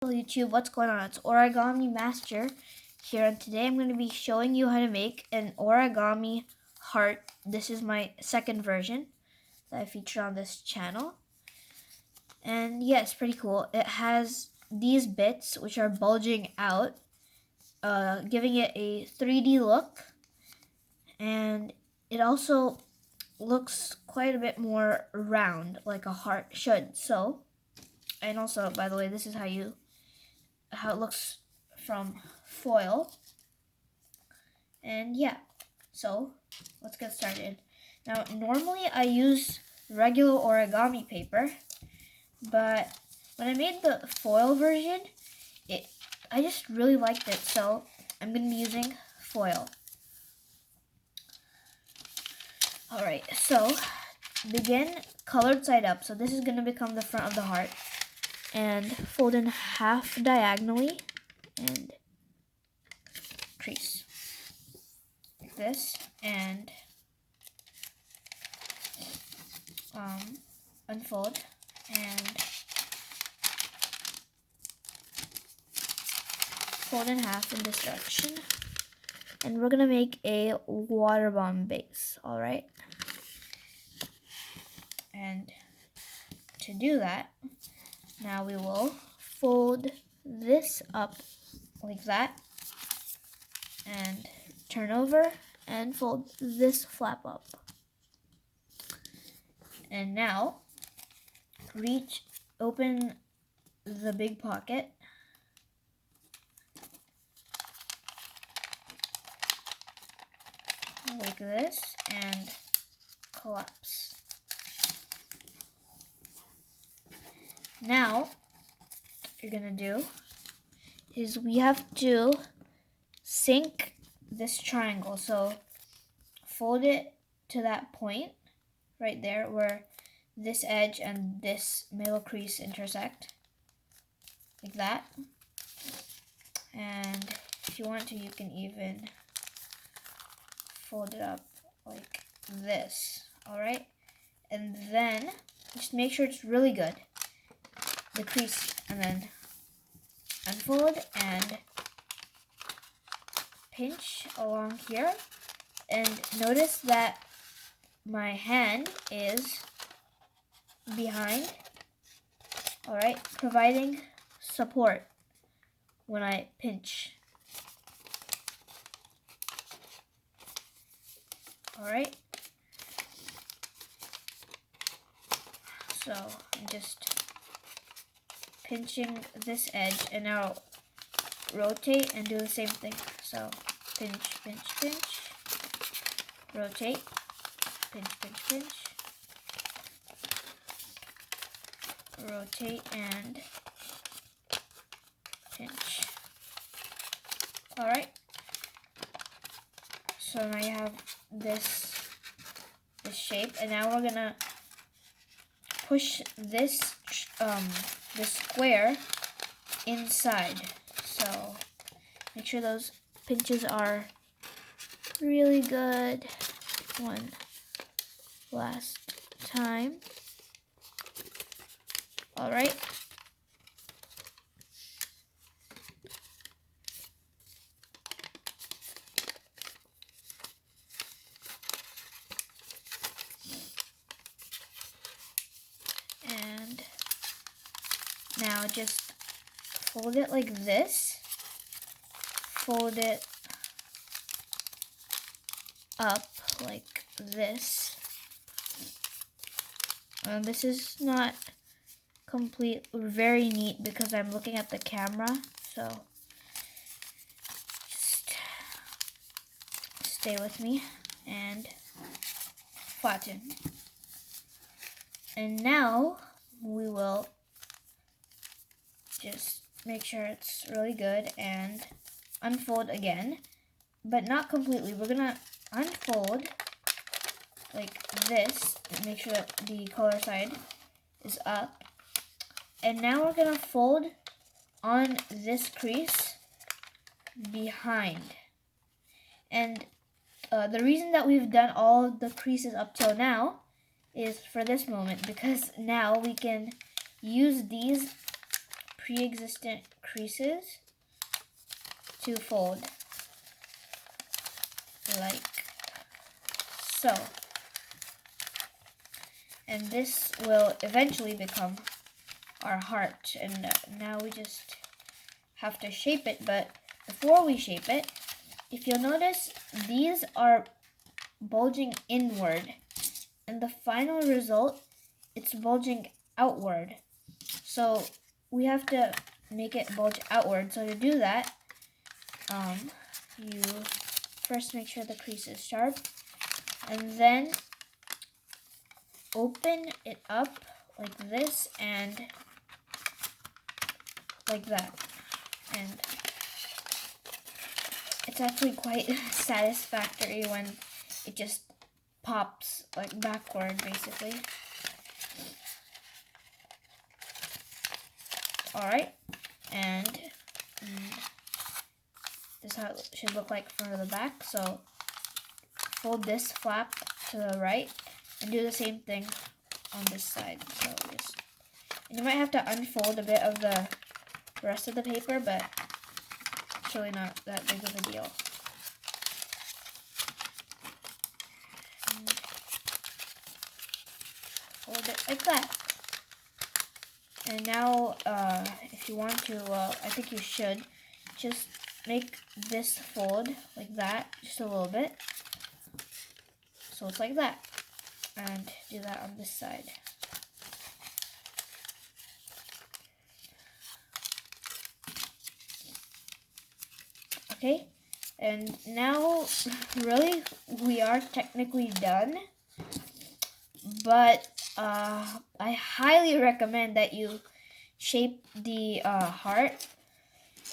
Hello YouTube, what's going on? It's Origami Master here, and today I'm going to be showing you how to make an origami heart. This is my second version that I featured on this channel. And yeah, it's pretty cool. It has these bits which are bulging out, giving it a 3D look. And it also looks quite a bit more round, like a heart should. And also, by the way, this is how it looks from foil. And yeah, so let's get started. Now, normally I use regular origami paper, but when I made the foil version, I just really liked it, so I'm going to be using foil. Alright, so begin colored side up. So this is going to become the front of the heart. And fold in half diagonally and crease like this, and unfold and fold in half in this direction, and we're gonna make a water bomb base. All right, and to do that, now we will fold this up like that and turn over and fold this flap up. And now open the big pocket like this and collapse. Now, what you're gonna do is we have to sink this triangle. So fold it to that point right there where this edge and this middle crease intersect, like that. And if you want to, you can even fold it up like this. All right, and then just make sure it's really good, the crease, and then unfold and pinch along here. And notice that my hand is behind, all right, providing support when I pinch. All right, so I'm just pinching this edge, and now rotate and do the same thing. So pinch, pinch, pinch, rotate, pinch, pinch, pinch, rotate and pinch. All right, so now you have this shape, and now we're gonna push this this square inside. So make sure those pinches are really good. One last time. All right. And now just fold it like this. Fold it up like this. This is not complete, very neat because I'm looking at the camera, so just stay with me and flatten. And now we will just make sure it's really good and unfold again, but not completely. We're gonna unfold like this and make sure that the color side is up. And now we're gonna fold on this crease behind. And the reason that we've done all the creases up till now is for this moment, because now we can use these pre-existent creases to fold like so. And this will eventually become our heart. And now we just have to shape it. But before we shape it, if you'll notice, these are bulging inward. And the final result, it's bulging outward. So we have to make it bulge outward. So to do that, you first make sure the crease is sharp, and then open it up like this and like that. And it's actually quite satisfactory when it just pops like backward, basically. Alright, and this is how it should look like for the back. So fold this flap to the right and do the same thing on this side. So and you might have to unfold a bit of the rest of the paper, but it's really not that big of a deal. And fold it like that. And now, if you want to, I think you should, just make this fold like that, just a little bit. So it's like that. And do that on this side. Okay, and now, really, we are technically done. But I highly recommend that you shape the heart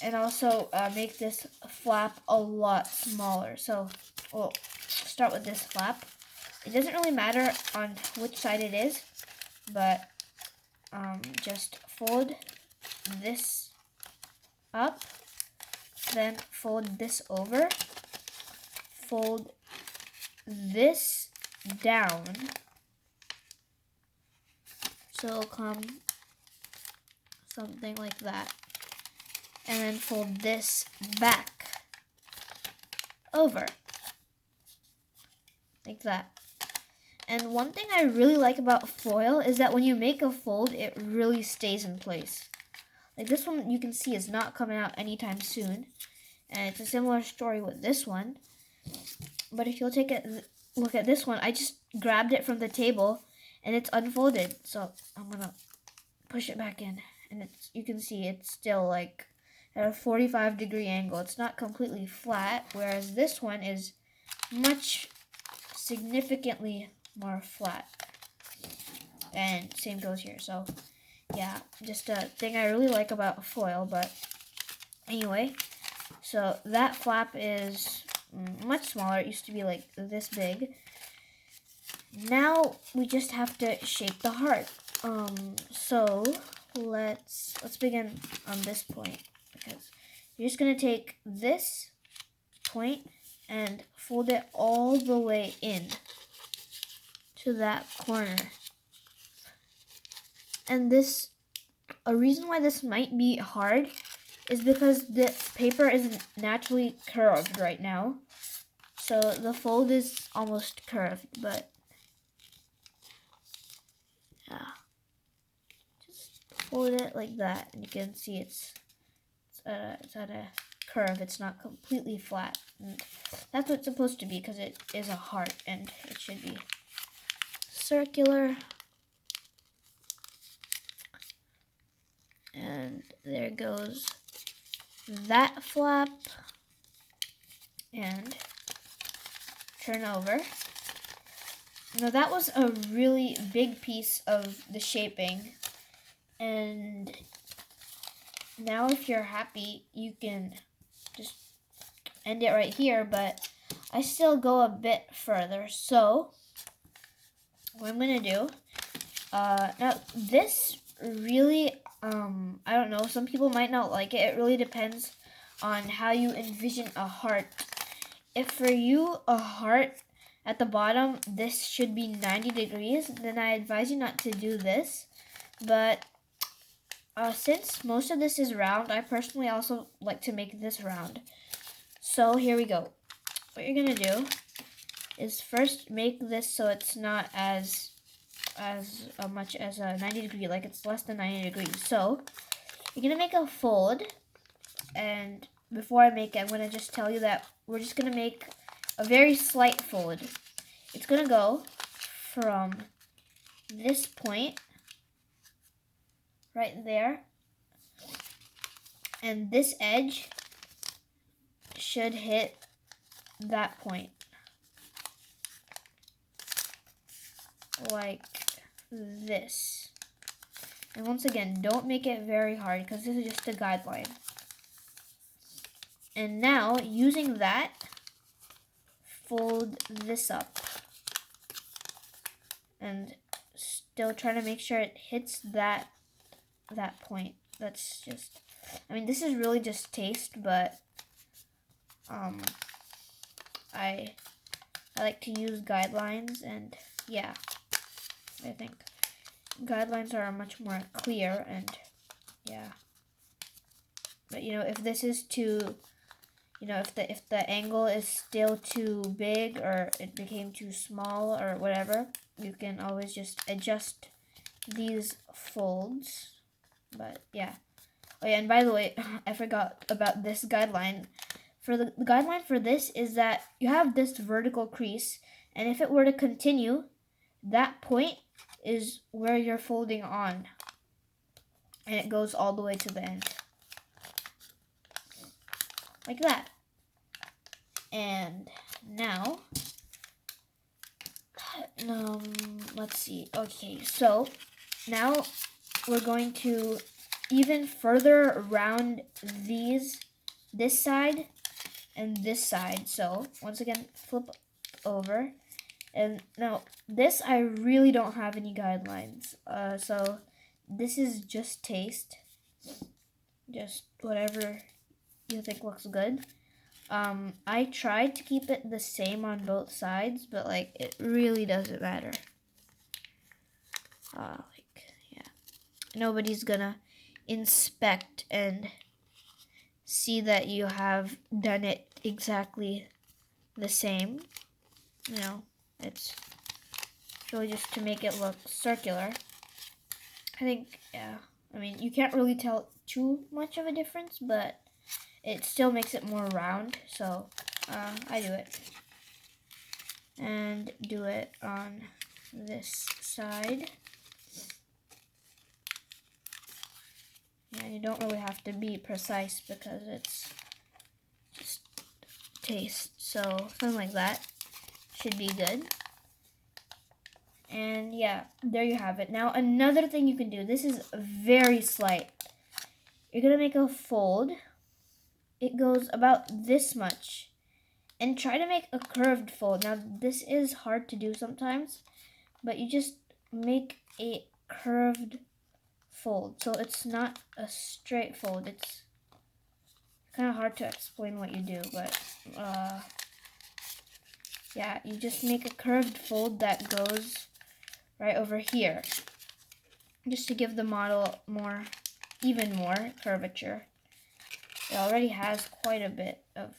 and also make this flap a lot smaller. So we'll start with this flap. It doesn't really matter on which side it is, but just fold this up, then fold this over, fold this down. So it'll come something like that. And then fold this back over. Like that. And one thing I really like about foil is that when you make a fold, it really stays in place. Like this one, you can see is not coming out anytime soon. And it's a similar story with this one. But if you'll take a look at this one, I just grabbed it from the table and it's unfolded. So I'm gonna push it back in, and it's, you can see it's still like at a 45-degree angle. It's not completely flat, whereas this one is much significantly more flat. And same goes here. So yeah, just a thing I really like about foil. But anyway, so that flap is much smaller. It used to be like this big. Now we just have to shape the heart. So let's begin on this point, because you're just gonna take this point and fold it all the way in to that corner. And this, a reason why this might be hard is because the paper isn't naturally curved right now. So the fold is almost curved, but yeah. Just fold it like that, and you can see it's at a curve. It's not completely flat. And that's what it's supposed to be, because it is a heart, and it should be circular. And there goes that flap. And turn over. Now that was a really big piece of the shaping. And now if you're happy, you can just end it right here, but I still go a bit further. So what I'm gonna do, now this really, I don't know, some people might not like it. It really depends on how you envision a heart. If for you a heart at the bottom, this should be 90 degrees, then I advise you not to do this. But since most of this is round, I personally also like to make this round. So here we go. What you're gonna do is first make this so it's not as much as a 90 degree, like it's less than 90 degrees. So you're gonna make a fold, and before I make it, I'm gonna just tell you that we're just gonna make a very slight fold. It's gonna go from this point right there, and this edge should hit that point, like this. And once again, don't make it very hard because this is just a guideline. And now, using that, fold this up. And still trying to make sure it hits that point. That's just, I mean, this is really just taste, but I like to use guidelines, and yeah, I think guidelines are much more clear, and yeah. But you know, if this is too, you know, if the angle is still too big or it became too small or whatever, you can always just adjust these folds. But yeah. Oh yeah, and by the way, I forgot about this guideline. For the guideline for this is that you have this vertical crease, and if it were to continue, that point is where you're folding on, and it goes all the way to the end. Like that. And now, let's see. Okay, so now we're going to even further round this side and this side. So once again, flip over. And now this, I really don't have any guidelines. So this is just taste. Just whatever you think looks good. I tried to keep it the same on both sides, but like it really doesn't matter. Yeah, nobody's gonna inspect and see that you have done it exactly the same. You know, it's really just to make it look circular. I think, yeah, I mean, you can't really tell too much of a difference, but it still makes it more round, so I do it. And do it on this side. Yeah, you don't really have to be precise because it's just taste. So something like that should be good. And yeah, there you have it. Now another thing you can do, this is very slight. You're gonna make a fold. It goes about this much, and try to make a curved fold. Now this is hard to do sometimes, but you just make a curved fold, so it's not a straight fold. It's kind of hard to explain what you do, but yeah, you just make a curved fold that goes right over here, just to give the model even more curvature. It already has quite a bit of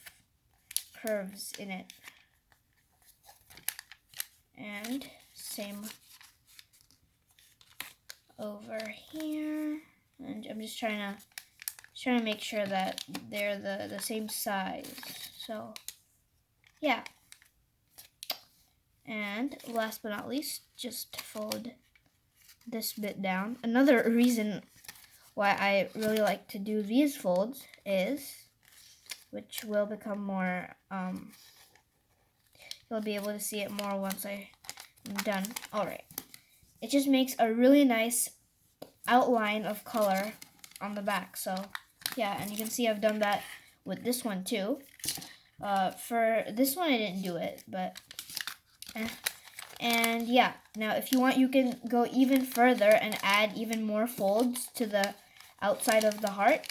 curves in it. And same over here. And I'm just trying to make sure that they're the same size. So yeah. And last but not least, just fold this bit down. Another reason why I really like to do these folds is, which will become more, you'll be able to see it more once I'm done. Alright. It just makes a really nice outline of color on the back. So, yeah, and you can see I've done that with this one too. For this one, I didn't do it, but, and yeah. Now, if you want, you can go even further and add even more folds to the outside of the heart.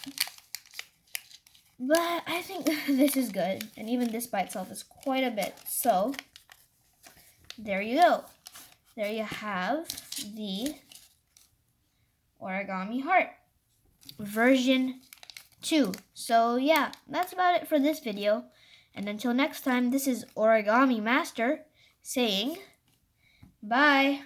But I think this is good, and even this by itself is quite a bit. So there you go. There you have the origami heart. version 2. So yeah, that's about it for this video. And until next time, this is Origami Master saying bye.